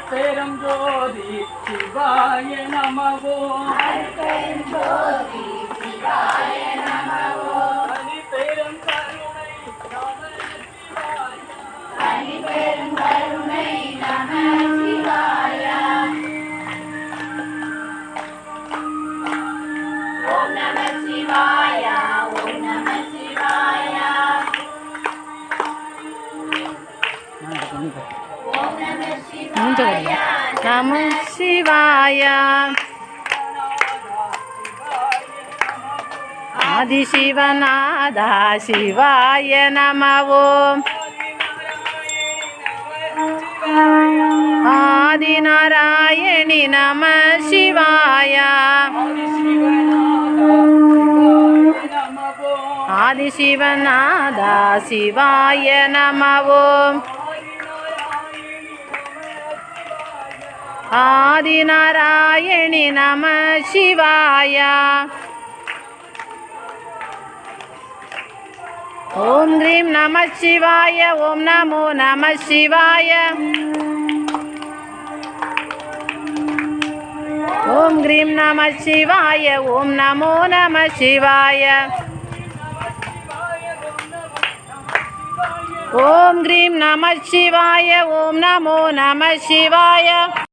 பெரும் ஜோதி சிவாய நமவோ அனி பெரும் கருணை நம சிவாய ஓம் நம சிவாய ஓம் நம சிவாய நம சிவாய ஆதிசிவநாதா சிவாய நம ஓம் ஆதிநாராயணி நம சிவாய ஆதிசிவநாதா சிவாய நம ஓம் ஆதிநாராயணி நம சிவாய ஓம் க்ரீம் நம சிவாய ஓம் நமோ நம சிவாய ஓம் க்ரீம் நம சிவாய ஓம் நமோ நம சிவாய ஓம் க்ரீம் நம சிவாய ஓம் நமோ நம சிவாய